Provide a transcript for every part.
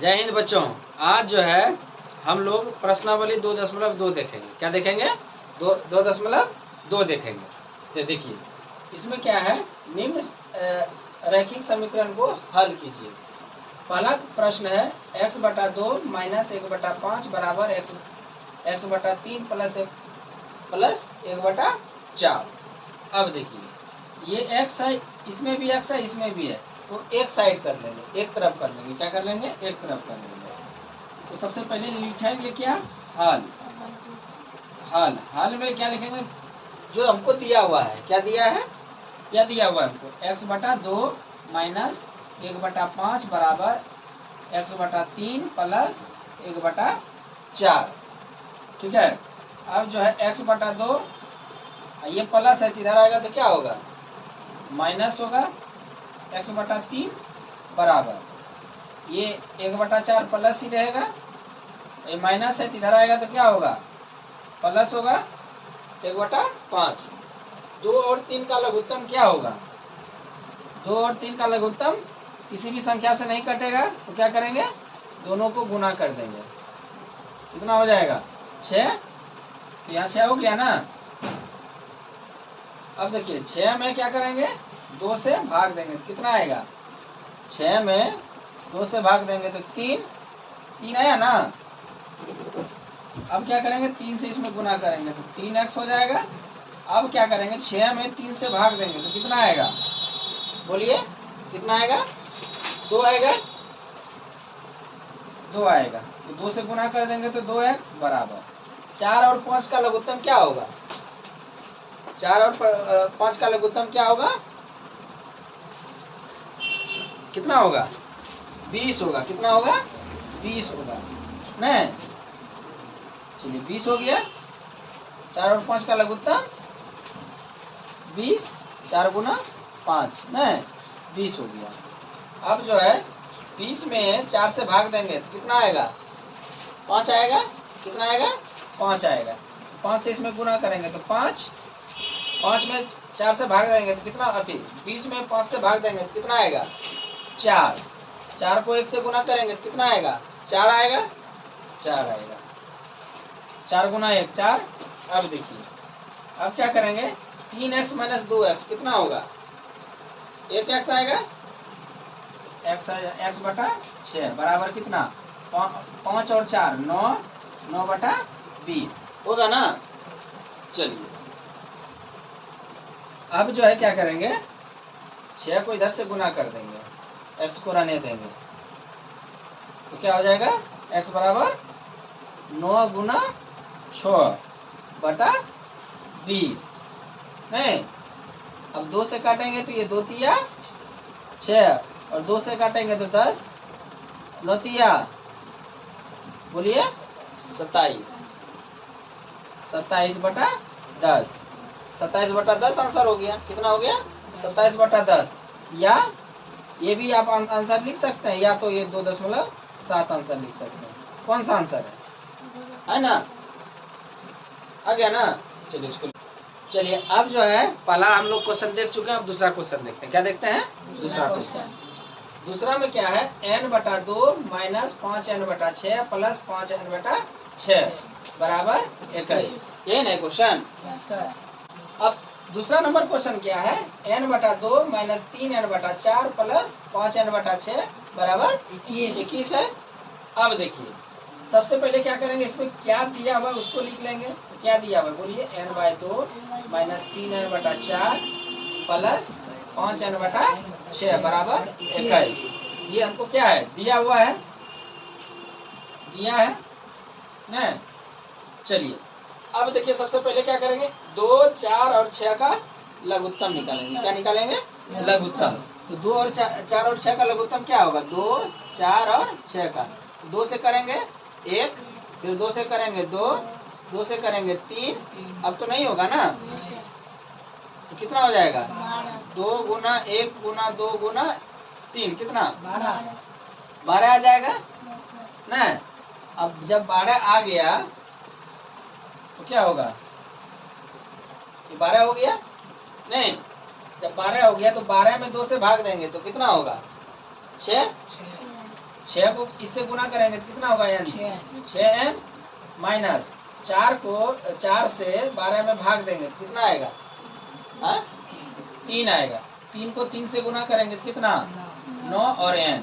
जय हिंद बच्चों। आज जो है हम लोग प्रश्नावली 2.2 देखेंगे। क्या देखेंगे? 2.2 देखेंगे। तो देखिए इसमें क्या है, निम्न रैखिक समीकरण को हल कीजिए। पहला प्रश्न है x/2 - 1/5 बराबर x/3 प्लस 1/4। अब देखिए ये x है, इसमें भी x है, इसमें भी है, तो एक साइड कर लेंगे, एक तरफ कर लेंगे। क्या कर लेंगे? एक तरफ कर लेंगे। तो सबसे पहले लिखेंगे क्या? हल। हल हल में क्या लिखेंगे? जो हमको दिया हुआ है, क्या दिया है? क्या दिया हुआ है हमको? x/2 - 1/5 बराबर x/3 प्लस 1/4। ठीक है। अब जो है x/2, ये प्लस है तो इधर आएगा तो क्या होगा? माइनस होगा। x/3 बराबर ये 1/4 प्लस ही रहेगा, ये माइनस है तो इधर आएगा तो क्या होगा? प्लस होगा 1/5। 2 और 3 का लघुत्तम क्या होगा? 2 और 3 का लघुत्तम किसी भी संख्या से नहीं कटेगा, तो क्या करेंगे? दोनों को गुना कर देंगे। कितना हो जाएगा? 6। तो यहाँ 6 हो गया ना। अब देखिए 6 में क्या करेंगे? 2 से भाग देंगे तो कितना आएगा? 6 में 2 से भाग देंगे तो 3 आया ना। अब क्या करेंगे? 3 से इसमें गुना करेंगे तो 3x हो जाएगा। अब क्या करेंगे? 6 में 3 से भाग देंगे तो कितना आएगा? बोलिए कितना आएगा? 2 आएगा। 2 आएगा तो 2 से गुना कर देंगे तो 2x बराबर 4 और 5 का लघुत्तम क्या होगा? 4 और 5 का लघुत्तम क्या होगा? कितना होगा? 20 होगा। कितना होगा? 20 होगा। नहीं, चलिए 20 हो गया। 4 और 5 का लघुत्तम 20, 4 गुना 5, नहीं 20 हो गया। अब जो है 20 में 4 से भाग देंगे तो कितना आएगा? 5 आएगा। कितना आएगा? 5 आएगा। 5 से इसमें गुना करेंगे तो 5 में 4 से भाग देंगे तो कितना? 20 में 5 से भाग देंगे तो कितना आएगा? 4 को 1 से गुना करेंगे तो कितना आएगा? 4 आएगा। 4 आएगा। 4 गुना 1 4। अब देखिए अब क्या करेंगे? 3x - 2x कितना होगा? 1x आएगा। x/6 बराबर कितना? 5 और 4 9, 9/20 होगा ना। चलिए अब जो है क्या करेंगे? 6 को इधर से गुना कर देंगे, x को रहने देंगे, तो क्या हो जाएगा? x बराबर 9 गुना 6/20। नहीं, अब 2 से काटेंगे तो ये 2 तिया 6 और 2 से काटेंगे तो 10 9 तिया बोलिए 27। 27/10। 27/10 आंसर हो गया। कितना हो गया? 27/10। या ये भी आप आंसर लिख सकते हैं, या तो ये 2.7 आंसर लिख सकते हैं। कौन सा आंसर है ना? आ गया ना। चलिए इसको, चलिए अब जो है पहला हम लोग क्वेश्चन देख चुके हैं, अब दूसरा क्वेश्चन देखते हैं। क्या देखते हैं? दूसरा क्वेश्चन। दूसरा में क्या है? n/2 - 5n/6 प्लस 5n/6 बराबर 21। यही ना क्वेश्चन? अब दूसरा नंबर क्वेश्चन क्या है? n/2 - 3n/4 प्लस 5n/6 बराबर 21 है। अब देखिए सबसे पहले क्या करेंगे? इसमें क्या दिया हुआ है उसको लिख लेंगे। तो क्या दिया हुआ है बोलिए? n/2 - 3n/4 प्लस 5n/6 बराबर 21। ये हमको क्या है? दिया हुआ है, दिया है ना। चलिए अब देखिए सबसे पहले क्या करेंगे? 2, 4 और 6 का लघुत्तम निकालेंगे। क्या निकालेंगे? लघुत्तम। तो 2 और 4 और 6 का लघुत्तम क्या होगा? 2, 4 और 6 का। 2 से करेंगे 1, फिर 2 से करेंगे 2, 2 से करेंगे 3। अब तो नहीं होगा ना, तो कितना हो जाएगा? 2 गुना 1 गुना 2 गुना 3 कितना? 12 आ जाएगा ना। अब जब 12 आ गया तो क्या होगा? ये 12 हो गया। नहीं, जब 12 हो गया तो 12 में 2 से भाग देंगे तो कितना होगा? 6। 6 को इससे गुना करेंगे तो कितना होगा n? 6n माइनस 4 को 4 से 12 में भाग देंगे तो कितना आएगा? 3 आएगा। 3 को 3 से गुना करेंगे तो कितना? 9 और n।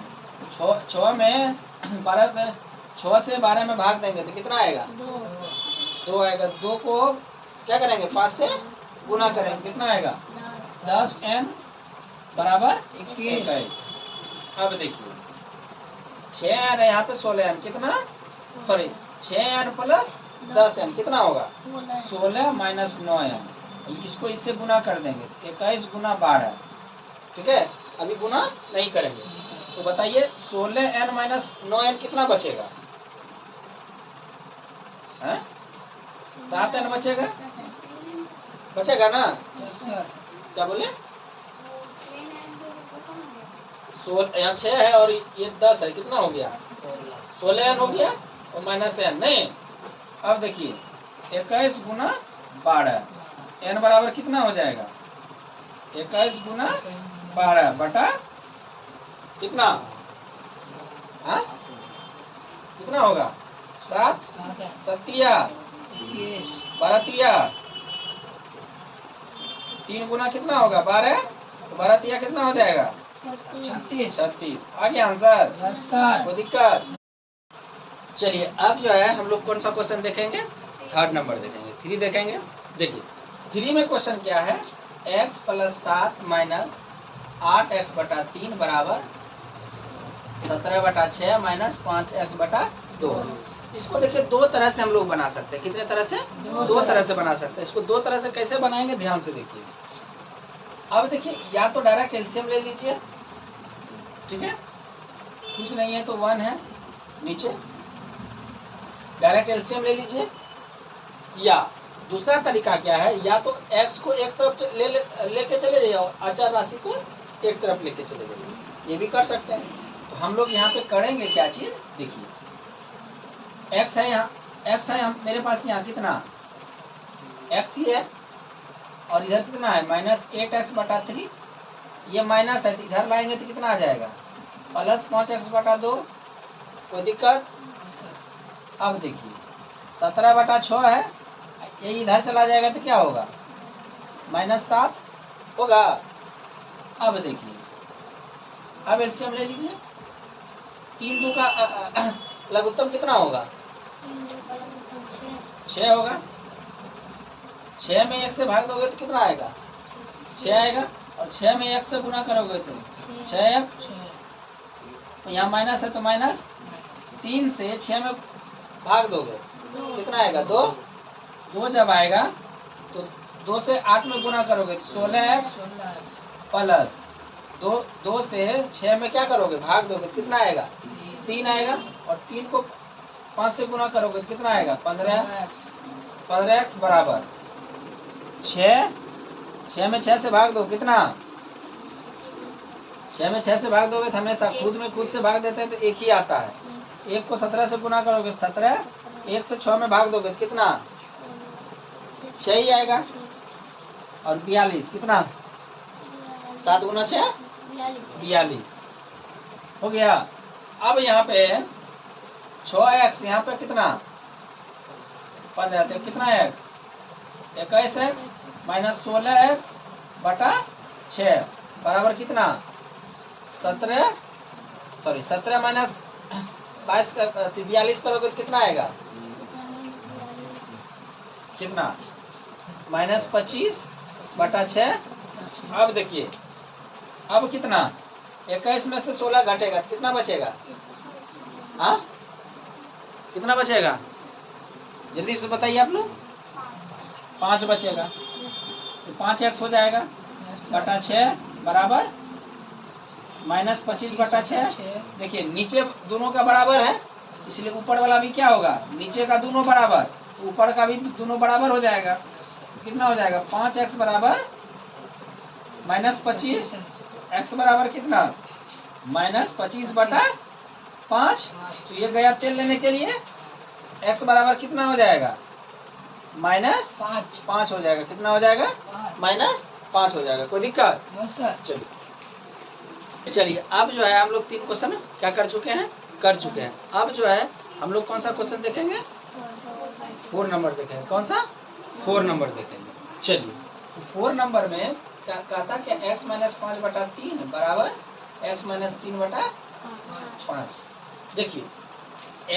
6 में 12 में 6 से 12 में भाग देंगे तो कितना आएगा? 2 आएगा। 2 को क्या करेंगे? 5 से गुना करेंगे कितना आएगा? 10n बराबर 21। अब देखिए 6n है यहाँ पे 16n कितना? सॉरी 6n प्लस 10n कितना होगा? 16 माइनस 9n। इसको इससे गुना कर देंगे 21 गुना 12। ठीक है, अभी गुना नहीं करेंगे तो बताइए 16n माइनस 9n कितना बचेगा? 7n बचेगा। बचेगा ना? क्या बोले? यहाँ 6 है और ये 10 है, कितना हो गया? 16n हो गया और माइनस n नहीं। अब देखिए 21 गुना 12 n बराबर कितना हो जाएगा? 21 गुना 12 बटा कितना? कितना होगा? 7 सतिया 12 3 गुना कितना होगा? 12 तो 12 कितना हो जाएगा? 36। आ गया आंसर? कोई दिक्कत? चलिए अब जो है हम लोग कौन सा क्वेश्चन देखेंगे? 3rd नंबर देखेंगे। 3 देखेंगे। देखिए 3 में क्वेश्चन क्या है? x प्लस 7 माइनस 8x बटा 3 बराबर 17 बटा 6 माइनस 5x बटा 2। इसको देखिए दो तरह से हम लोग बना सकते हैं। कितने तरह से? दो तरह से बना सकते हैं। इसको दो तरह से कैसे बनाएंगे ध्यान से देखिए। अब देखिए या तो डायरेक्ट एलसीएम ले लीजिए, ठीक है, कुछ नहीं है तो 1 है नीचे, डायरेक्ट एलसीएम ले लीजिए। या दूसरा तरीका क्या है? या तो x को एक तरफ लेके चले जाइए और अचर राशि को एक तरफ लेके चले जाइए, ये भी कर सकते हैं। तो हम लोग यहाँ पे करेंगे क्या चीज? देखिए x है यहाँ, x है हम मेरे पास यहाँ कितना? x ही है और इधर कितना है? माइनस 8x बटा 3। ये माइनस है तो इधर लाएंगे तो कितना आ जाएगा? प्लस 5x बटा 2। कोई दिक्कत? अब देखिए 17 बटा 6 है, ये इधर चला जाएगा तो क्या होगा? माइनस 7 होगा। अब देखिए अब एलसीएम ले लीजिए। 3 2 का लघुत्तम कितना होगा? 6 होगा। 6 में 1 से भाग दोगे तो कितना आएगा? 6 आएगा। और 6 में 1 से गुना करोगे तो 6x। तो यहाँ माइनस है तो माइनस 3 से 6 में भाग दोगे कितना आएगा? 2। 2 जब आएगा तो 2 से 8 में गुना करोगे तो 16x प्लस 2 से 6 में क्या करोगे? भाग दोगे तो कितना आएगा? 3 आएगा। और 3 को 5 से गुना करोगे तो कितना आएगा? 15x बराबर 6। 6 में 6 से भाग दो कितना? 6 में 6 से भाग दोगे तो हमेशा खुद में खुद से भाग देते हैं तो 1 ही आता है। 1 को 17 से गुना करोगे तो 17। 1 से 6 में भाग दोगे तो कितना? 6 ही आएगा। और 42 कितना? 7 गुना 6 42 हो गया। अब यहाँ पे 6x, यहाँ पे कितना? 15 कितना x? 21x माइनस 16x बटा 6 बराबर कितना? 17 माइनस 42 करोगे तो कितना आएगा? कितना? माइनस 25 बटा 6। अब देखिए अब कितना? 21 में से 16 घटेगा तो कितना बचेगा? हाँ कितना बचेगा? जल्दी से बताइए आप लोग। 5 बचेगा तो 5x हो जाएगा बटा 6 बराबर माइनस 25 बटा 6। देखिए नीचे दोनों का बराबर है इसलिए ऊपर वाला भी क्या होगा? नीचे का दोनों बराबर, ऊपर का भी दोनों बराबर हो जाएगा। तो कितना हो जाएगा? 5x बराबर माइनस 25। x बराबर कितना? माइनस 25 बटा 5। तो ये गया तेल लेने के लिए। x बराबर कितना हो जाएगा? माइनस 5 हो जाएगा। कितना हो जाएगा? माइनस 5 हो जाएगा। कोई दिक्कत? चलिए अब जो है हम लोग 3 क्वेश्चन क्या कर चुके हैं? कर चुके हैं। अब जो है हम लोग कौन सा क्वेश्चन देखेंगे? 4 नंबर देखेंगे। कौन सा? 4 नंबर देखेंगे। चलिए, तो 4 नंबर में क्या कहता कि x माइनस 5/3 बराबर x माइनस 3/5। देखिए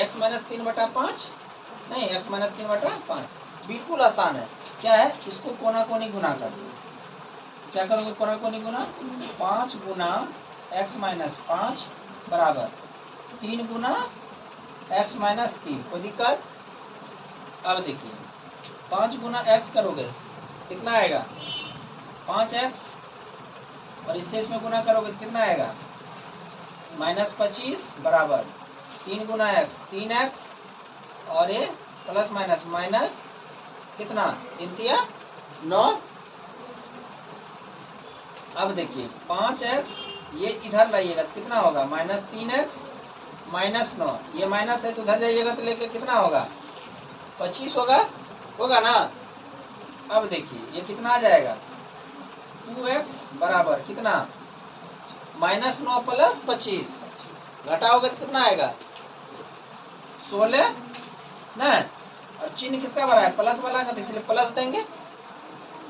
x माइनस 3/5 नहीं, x माइनस 3/5 बिल्कुल आसान है। क्या है? इसको कोना कोनी गुना कर दो। क्या करोगे? कोना कोनी गुना। 5 गुना x माइनस 5 बराबर 3 गुना x माइनस 3। कोई दिक्कत? अब देखिए 5 गुना x करोगे कितना आएगा? 5x, और इससे इसमें गुना करोगे तो कितना आएगा? -25 बराबर 3 गुना x 3x, और ये प्लस माइनस माइनस कितना? 3 9। अब देखिए 5x ये इधर लाइएगा तो कितना होगा? -3x -9। ये माइनस है तो उधर जाइएगा तो लेके कितना होगा? 25 होगा। होगा ना? अब देखिए ये कितना आ जाएगा? 2x बराबर कितना? -9 प्लस 25 घटाओगे तो कितना आएगा? 16 ना। और चिन्ह किसका बना है? प्लस वाला का, तो इसलिए प्लस देंगे।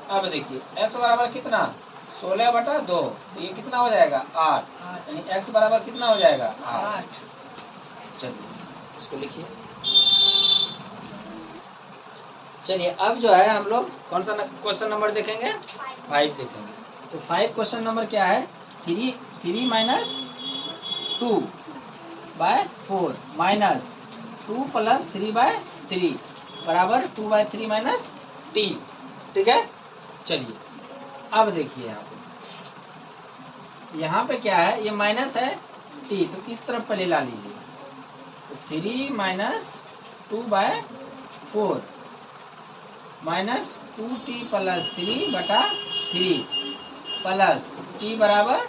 अब देखिए x बराबर कितना? 16/2, तो ये कितना हो जाएगा? 8। यानी x बराबर कितना हो जाएगा? 8। चलिए इसको लिखिए। चलिए अब जो है हम लोग कौन सा क्वेश्चन नंबर देखेंगे? 5 देखेंगे। तो 5 क्वेश्चन नंबर क्या है? 3 माइनस 2/4 माइनस 2 प्लस 3/3 बराबर 2/3 माइनस t। ठीक है। चलिए अब देखिए यहाँ पे क्या है? ये माइनस है t, तो किस तरफ पहले ला लीजिए। तो 3 minus 2/4 minus 2t plus 3/3 plus t बराबर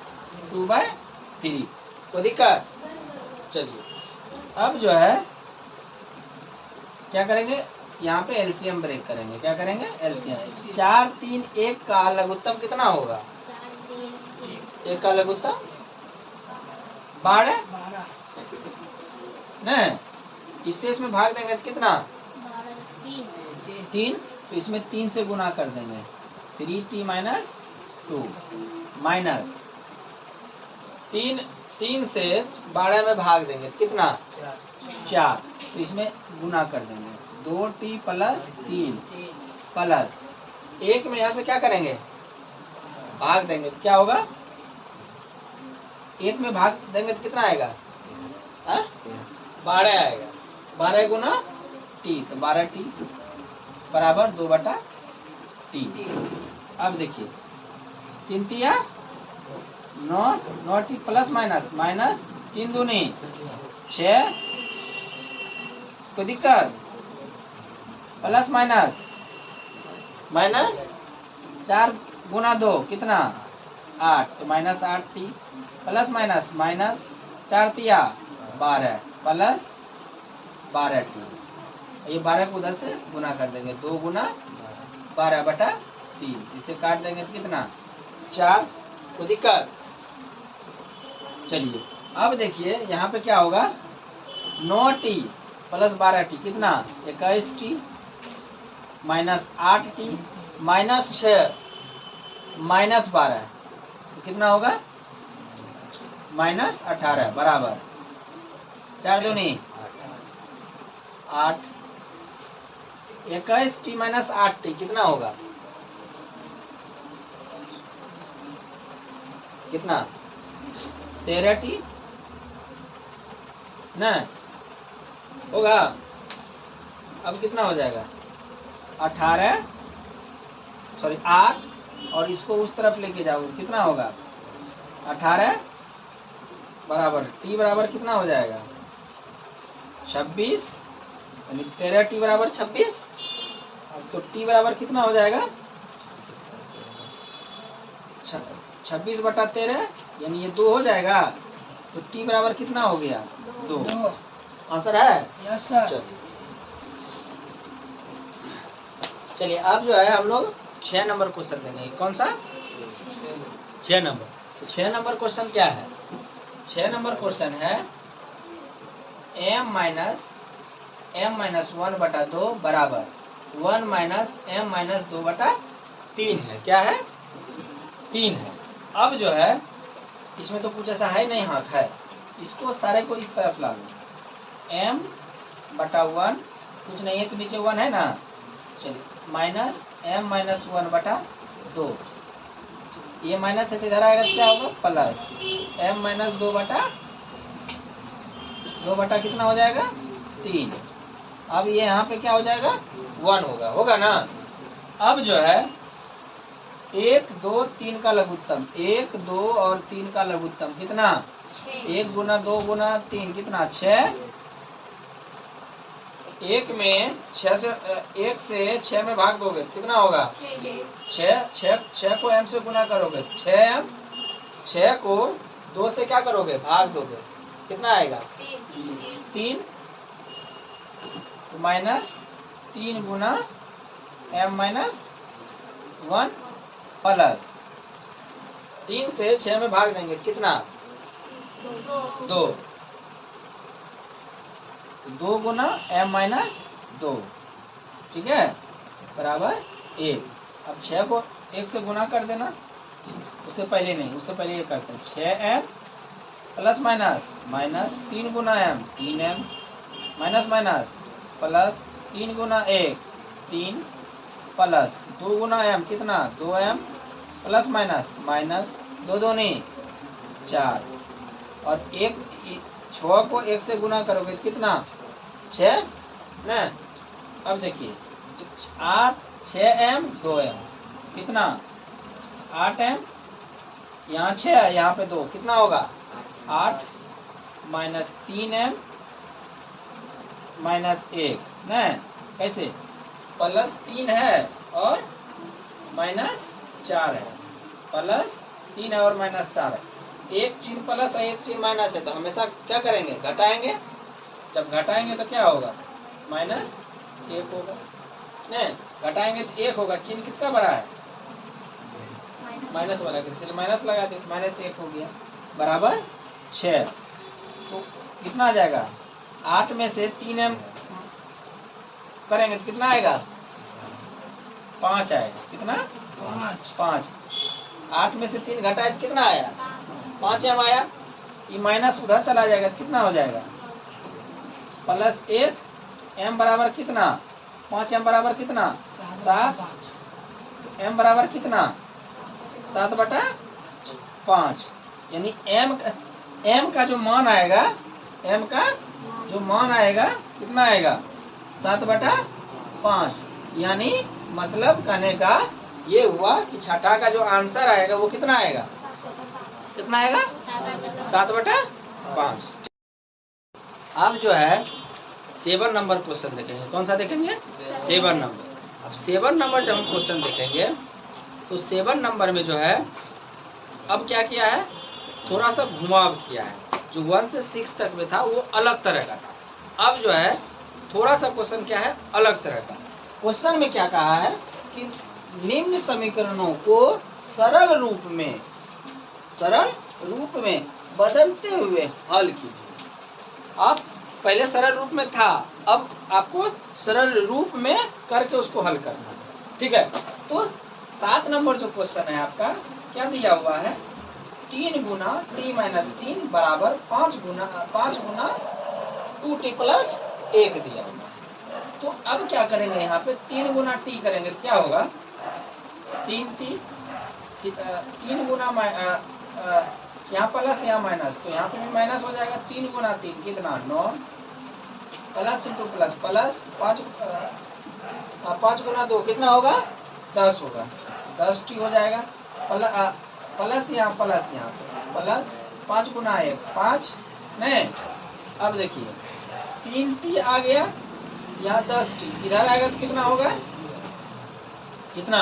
2/3। कोई दिक्कत? चलिए अब जो है क्या करेंगे? यहाँ पे एलसीएम ब्रेक करेंगे। क्या करेंगे? एलसीएम। 4 3 1 का लघुत्तम कितना होगा? 1 का लघुत्तम 12 नहीं, इससे इसमें भाग देंगे तो कितना? 3, तो इसमें 3 से गुना कर देंगे। 3t माइनस 2 माइनस 3 से 12 में भाग देंगे तो कितना? 4, तो इसमें गुना कर देंगे। 2t प्लस 3 प्लस 1 में यहाँ से क्या करेंगे? भाग देंगे तो क्या होगा? 1 में भाग देंगे तो कितना आएगा? 12 आएगा। 12 गुना t, तो 12t बराबर 2/3। अब देखिए 3 तिया 9, 9t प्लस माइनस 3 दूनी 6। कोई दिक्कत? प्लस माइनस 4 गुना 2 कितना? 8, तो -8t प्लस माइनस 4 तिया 12 प्लस 12t। ये 12 को उधर से गुना कर देंगे। 2 गुना 12/3, इसे काट देंगे तो कितना? 4। कोई दिक्कत? चलिए अब देखिए यहाँ पे क्या होगा? 9t प्लस 12t कितना? 21t minus 8t minus 6 minus 12, तो कितना होगा? -18 बराबर 4 दूनी 8। 21t माइनस 8t कितना होगा? कितना? 13t ना होगा। अब कितना हो जाएगा? 8 और इसको उस तरफ लेके जाओ कितना होगा? 18 बराबर t बराबर कितना हो जाएगा? 26, यानी 13t बराबर 26। अब तो t बराबर कितना हो जाएगा? 26/13, यानी ये 2 हो जाएगा। तो t बराबर कितना हो गया? 2। आंसर है? Yes sir. चलिए अब जो है हम लोग 6 नंबर क्वेश्चन देंगे। कौन सा? 6 नंबर। तो 6 नंबर क्वेश्चन क्या है? 6 नंबर क्वेश्चन है m-1 बटा 2 बराबर 1 माइनस m-2 बटा 3 है। क्या है? 3 है। अब जो है इसमें तो कुछ ऐसा है नहीं, हाँ है, इसको सारे को इस तरफ ला लो। m बटा 1 कुछ नहीं है तो नीचे 1 है ना, चलिए माइनस m-1 बटा 2, ये माइनस है तो इधर आएगा तो क्या होगा प्लस m-2 बटा कितना हो जाएगा 3। अब ये यहाँ पे क्या हो जाएगा 1 होगा ना। अब जो है 1 2 3 का लघुत्तम, 1 2 और 3 का लघुत्तम कितना 1 गुना 2 गुना 3 कितना 6, 1 में 6 से 1 से 6 में भाग दोगे तो कितना होगा 6 को m से गुना करोगे 6m, 6 को 2 से क्या करोगे भाग दोगे कितना आएगा 3, तो माइनस 3 गुना m-1 प्लस 3 से 6 में भाग देंगे तो कितना 2 गुना m-2, ठीक है, बराबर 1। अब 6 को 1 से गुना कर देना, उससे पहले नहीं, उससे पहले ये करते हैं 6m प्लस माइनस 3 गुना m 3m माइनस प्लस 3 गुना 1 3 प्लस 2 गुना m कितना 2m प्लस माइनस 2 दूनी 4, और 6 को 1 से गुना करोगे तो कितना 6 ना। अब देखिए 8 6m 2m कितना 8m, यहाँ 6 है यहाँ पे 2 कितना होगा 8 माइनस 3m माइनस 1 ना, कैसे प्लस 3 है और माइनस 4 है, प्लस 3 है और माइनस 4 है, एक चिन्ह प्लस है एक चिन्ह माइनस है तो हमेशा क्या करेंगे घटाएंगे, जब घटाएंगे तो क्या होगा माइनस 1 होगा, नहीं घटाएंगे तो 1 होगा, चिन्ह किसका बड़ा है माइनस वाला, इसलिए माइनस लगा दे तो माइनस 1 हो गया बराबर 6। तो कितना आ जाएगा 8 में से 3m करेंगे तो कितना आएगा 5 आएगा, कितना 5। 8 में से 3 घटाए तो कितना आया 5m आया, ये माइनस उधर चला जाएगा तो कितना हो जाएगा प्लस 1 m बराबर कितना 5m बराबर कितना 7, तो m बराबर कितना 7 बटा 5, यानी m का जो मान आएगा, m का जो मान आएगा कितना आएगा 7 बटा 5, यानी मतलब कहने का ये हुआ कि छठा का जो आंसर आएगा वो कितना आएगा, कितना आएगा 7 बटा 5। अब जो है 7 नंबर क्वेश्चन देखेंगे, कौन सा देखेंगे 7 नंबर। अब 7 नंबर जब हम क्वेश्चन देखेंगे तो 7 नंबर में जो है अब क्या किया है, थोड़ा सा घुमाव किया है, जो 1 से 6 तक में था वो अलग तरह का था, अब जो है थोड़ा सा क्वेश्चन क्या है अलग तरह का। क्वेश्चन में क्या कहा है कि निम्न समीकरणों को सरल रूप में बदलते हुए हल कीजिए। आप पहले सरल रूप में था, अब आपको सरल रूप में करके उसको हल करना है, ठीक है। तो 7 नंबर जो क्वेश्चन है आपका क्या दिया हुआ है 3 गुना t माइनस 3 बराबर 5 गुना 2t प्लस 1 दिया हुआ है। तो अब क्या करेंगे यहाँ पे 3 गुना t करेंगे तो क्या होगा 3t, 3 गुना यहाँ प्लस यहाँ माइनस, तो यहाँ पे भी माइनस हो जाएगा, 3 गुना 3 कितना 9 प्लस इंटू प्लस 5 गुना 2 कितना होगा 10 होगा, 10t हो जाएगा, प्लस यहाँ प्लस 5 गुना 1 5 नहीं। अब देखिए 3t आ गया, यहाँ 10t इधर आएगा तो कितना होगा, कितना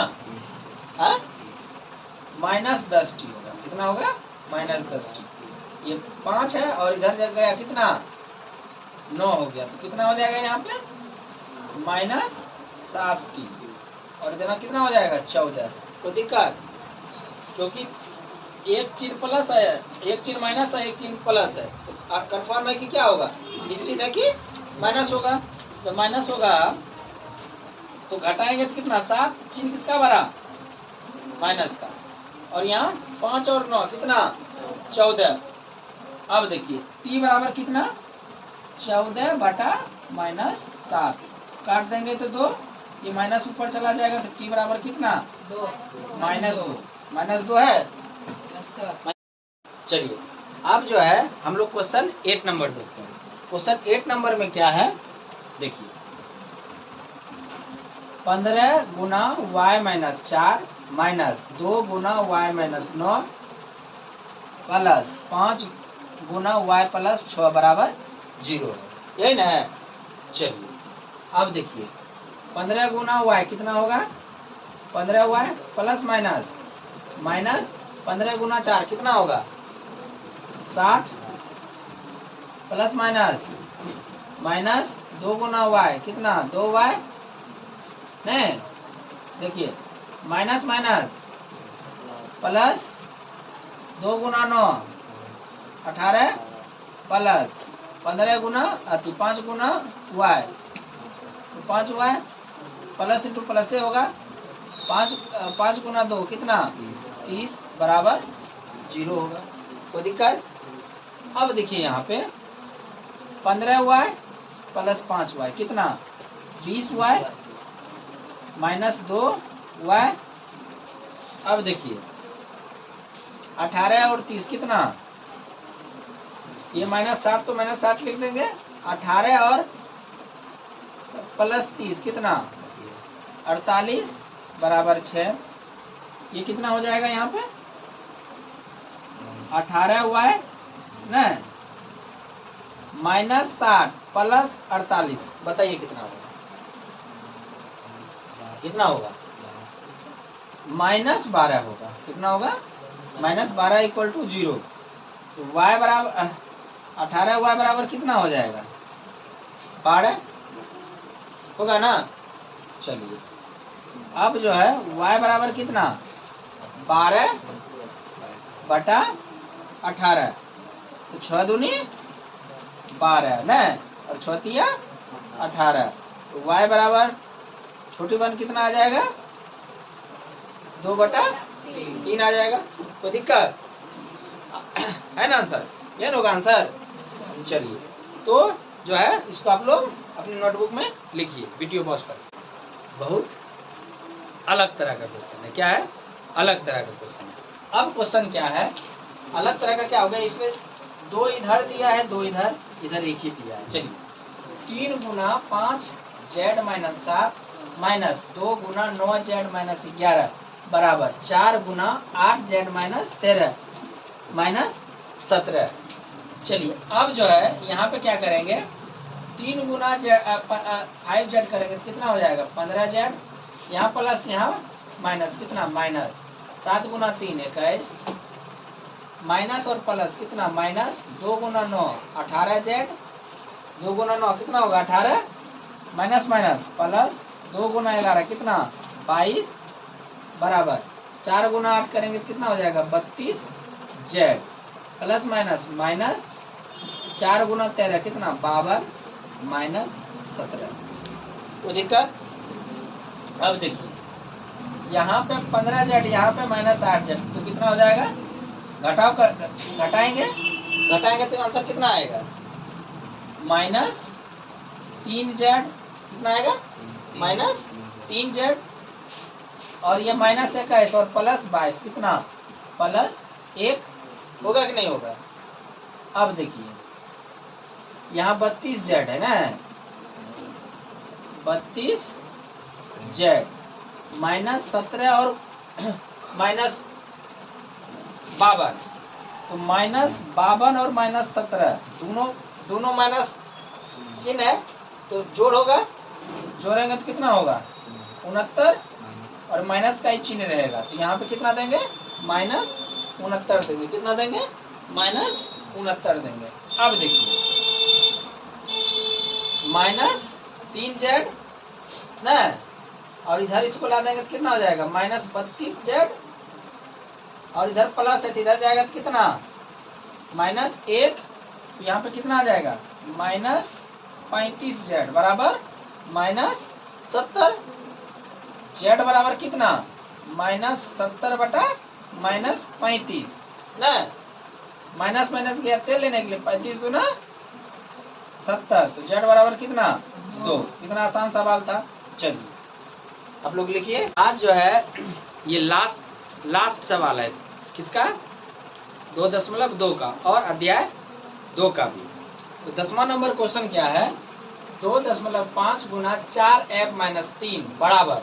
माइनस 10t होगा, कितना होगा माइनस 10t। ये 5 है और इधर जग गया कितना 9 हो गया, तो कितना हो जाएगा यहाँ पे माइनस 7t, और इधर कितना हो जाएगा 14। कोई दिक्कत, क्योंकि एक चिन्ह प्लस है एक चिन्ह माइनस है एक चिन्ह प्लस है, तो कंफर्म है कि क्या होगा, निश्चित है कि माइनस होगा। जब माइनस होगा तो घटाएंगे तो कितना, 7, चिन्ह किसका बड़ा, माइनस का। और यहाँ 5 और 9 कितना, 14। अब देखिए t बराबर कितना, 14 बटा -7, काट देंगे तो 2, ये माइनस ऊपर चला जाएगा तो t बराबर कितना, 2, -2 है। चलिए अब जो है हम लोग क्वेश्चन 8 नंबर देखते हैं। क्वेश्चन 8 नंबर में क्या है, देखिए 15 गुना y-4 माइनस 2 गुना y-9 प्लस 5 गुना y प्लस 6 बराबर 0 है, यही ना है। चलिए अब देखिए 15 गुना y कितना होगा, 15y प्लस माइनस 15 गुना 4 कितना होगा, 60 प्लस माइनस 2 गुना y कितना, 2y, नहीं देखिए माइनस प्लस 2 गुना 9 18 प्लस 15 गुना 5 गुना y, तो 5y प्लस इंटू प्लस से होगा 5 गुना 2 कितना, 30 बराबर 0 होगा, कोई दिक्कत। अब देखिए यहाँ पे 15y प्लस 5y कितना, 20y माइनस 2y। अब देखिए 18 और 30 कितना, ये -60 तो -60 लिख देंगे, 18 और प्लस 30 कितना, 48 बराबर 6। ये कितना हो जाएगा यहाँ पे, 18y नहीं -60 प्लस 48, बताइए कितना होगा, कितना होगा, -12 होगा। कितना होगा, -12 इक्वल टू 0। तो y बराबर 18y बराबर कितना हो जाएगा, 12 होगा ना। चलिए अब जो है y बराबर कितना, 12 बटा 18, तो 6 दूनी 12 न, और 6 तिया 18, तो y बराबर छोटी वन कितना आ जाएगा, 2 बटा 3 आ जाएगा, कोई दिक्कत है ना, आंसर ये होगा आंसर। चलिए तो जो है इसको आप लोग अपने नोटबुक में लिखिए, वीडियो पॉज कर। बहुत अलग तरह का क्वेश्चन है, क्या है, अलग तरह का क्वेश्चन है। अब क्वेश्चन क्या है, अलग तरह का क्या होगा, इसमें 2 इधर दिया है, 2 इधर, इधर एक ही दिया है। चलिए 3 गुना 5z - 7 माइनस 2 गुना 9z - 11 बराबर 4 गुना 8z - 13 माइनस 17। चलिए अब जो है यहाँ पे क्या करेंगे, 3 गुना 5z करेंगे तो कितना हो जाएगा, 15z, यहाँ प्लस यहाँ माइनस कितना, -7 गुना 3 21, माइनस और प्लस कितना, -2 गुना 9 18z, 2 गुना 9 कितना होगा 18, माइनस प्लस 2 गुना 11 कितना 22 बराबर 4 गुना 8 करेंगे तो कितना हो जाएगा 32z, प्लस माइनस 4 गुना 13 कितना 52 -17, कोई दिक्कत। अब देखिए यहाँ पे 15z, यहाँ पे -8z, तो कितना हो जाएगा, घटाएंगे तो आंसर कितना आएगा, -3z, कितना आएगा, -3z, और ये -21 और प्लस 22 कितना, +1 होगा कि नहीं होगा। अब देखिए यहाँ 32z है ना, 32z -17 और -52, तो -52 और -17 दोनों माइनस चिन्ह है, तो जोड़ होगा, जोड़ेंगे तो कितना होगा 69, और माइनस का ही चिन्ह रहेगा, तो यहाँ पे कितना देंगे, -69 देंगे, कितना देंगे, -69 देंगे। अब देखिए -3z ना, और इधर इसको ला देंगे तो कितना हो जाएगा, -32z, और इधर प्लस है तो इधर जाएगा तो कितना, -1, तो यहाँ पे कितना आ जाएगा -35z बराबर -70। z बराबर कितना -70 बटा -35 ना, माइनस माइनस गया तेल लेने के लिए, 35 दूना 70, तो z बराबर कितना 2। कितना आसान सवाल था। चलिए आप लोग लिखिए। आज जो है ये लास्ट सवाल है किसका 2.2 का और अध्याय 2 का भी। तो 10वां नंबर क्वेश्चन क्या है 2.5 गुना 4f-3 बराबर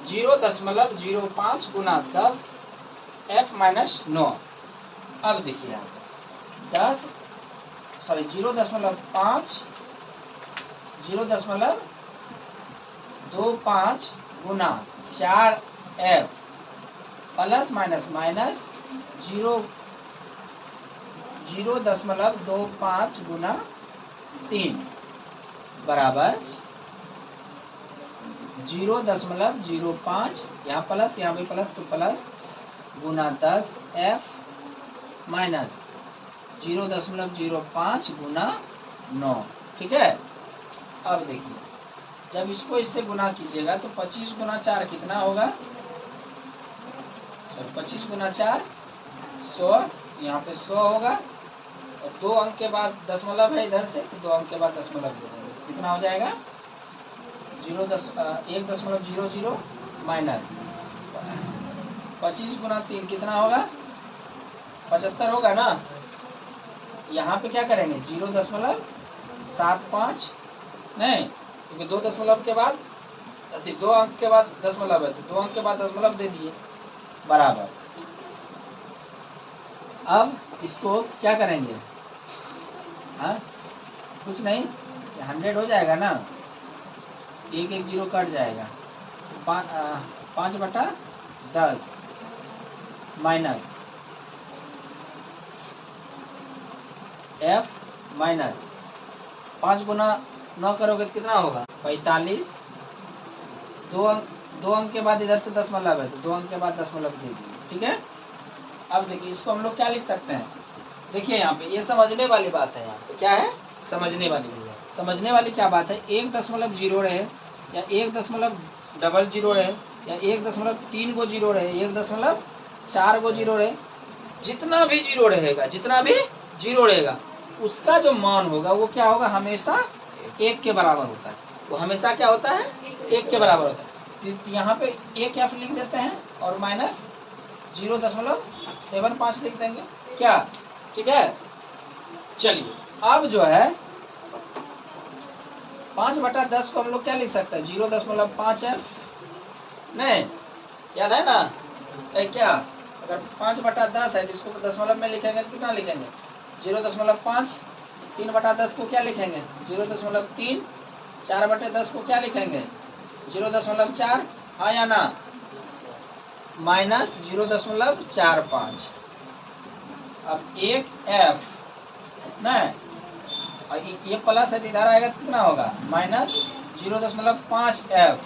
0.05 गुना 10f-9। अब देखिए यहाँ 0.25 गुना 4f प्लस माइनस 0.25 गुना 3 बराबर 0.05, यहाँ प्लस यहाँ भी प्लस तो प्लस गुना 10f माइनस 0.05 गुना 9। ठीक है। अब देखिए जब इसको इससे गुना कीजिएगा तो 25 गुना 4 कितना होगा, सर 25 गुना 4 100, यहाँ पे 100 होगा और 2 अंक के बाद दशमलव है इधर से, तो 2 अंक के बाद दशमलव दे देंगे तो कितना हो जाएगा 1.00 माइनस 25 गुना 3 कितना होगा 75 होगा ना। यहाँ पे क्या करेंगे 0.75 नहीं, क्योंकि 2 दशमलव के बाद 2 अंक के बाद दशमलव है तो 2 अंक के बाद दशमलव दे दिए बराबर। अब इसको क्या करेंगे, हाँ कुछ नहीं 100 हो जाएगा ना, 1 1 0 कट जाएगा तो 5/10 माइनस f माइनस 5 गुना 9 करोगे तो कितना होगा 45। 2 अंक के बाद इधर से दशमलव है तो 2 अंक के बाद दशमलव दे दिए। ठीक है। अब देखिए इसको हम लोग क्या लिख सकते हैं, देखिए यहाँ पे ये समझने वाली बात है। यहाँ पे क्या है समझने वाली क्या बात है, 1.0 रहे या 1.00 रहे या 1.3 गो 0 रहे, 1.4 गो 0 रहे, जितना भी जीरो रहेगा उसका जो मान होगा वो क्या होगा हमेशा 1 के बराबर होता है। वो हमेशा क्या होता है 1 के बराबर होता है। तो यहाँ पे 1f लिख देते हैं और माइनस 0.75 लिख देंगे क्या। ठीक है। चलिए अब जो है 5/10 को हम लोग क्या लिख सकते हैं 0.5f, नहीं याद है ना क्या, अगर 5/10 है तो इसको दशमलव में लिखेंगे तो कितना लिखेंगे 0.5। 3/10 को क्या लिखेंगे 0.3। 4/10 को क्या लिखेंगे 0.4, हाँ या ना, माइनस 0.45। अब 1f नहीं, ये प्लस है तो इधर आएगा तो कितना होगा माइनस 0.5f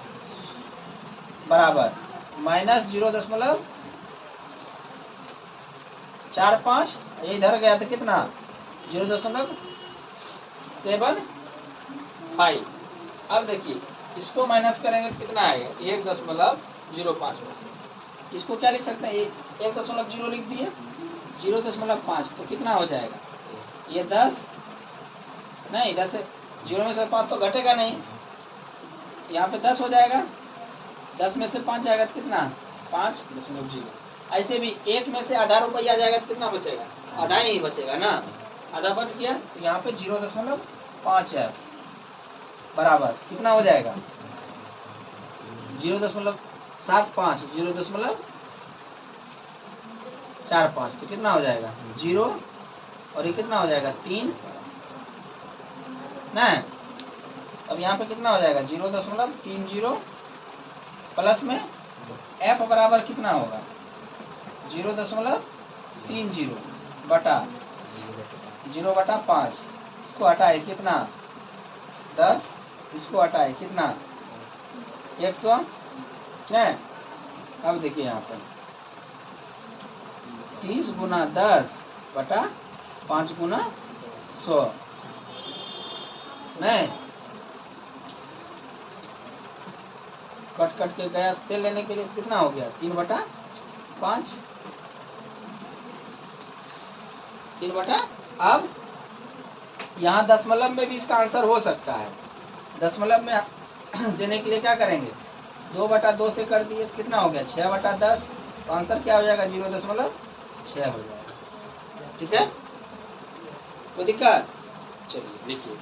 बराबर माइनस 0.45, ये इधर गया तो कितना 0.75। अब देखिए इसको माइनस करेंगे तो कितना आएगा 1.05 में से इसको क्या लिख सकते हैं 1.0 लिख दिए 0.5 तो कितना हो जाएगा ये 10 नहीं, इधर से 0 में से 5 तो घटेगा नहीं, यहाँ पे 10 हो जाएगा, 10 में से 5 जाएगा तो कितना 5.0। ऐसे भी 1 में से आधा रुपया जाएगा तो कितना बचेगा आधा ही बचेगा ना, आधा बच गया तो यहाँ पे 0.5f बराबर कितना हो जाएगा 0.75 0.45 तो कितना हो जाएगा 0 और ये कितना हो जाएगा 3 ना। अब यहाँ पे कितना हो जाएगा 0.30 प्लस में तो f बराबर कितना होगा 0.30 बटा 0/5, इसको हटाए कितना 10, इसको हटाए कितना 100 नहीं। अब देखिए यहाँ पर 30 गुना 10 बटा 5 गुना 100 नहीं, कट कट के गया। तेल लेने के लिए कितना हो गया? 3/5। 3/। अब यहाँ दशमलव में भी इसका आंसर हो सकता है। दशमलव में देने के लिए क्या करेंगे? 2/2 से कर दिए तो कितना हो गया? 6/10। तो आंसर क्या हो जाएगा? 0.6 हो जाएगा। ठीक है, कोई दिक्कत? चलिए लिखिए।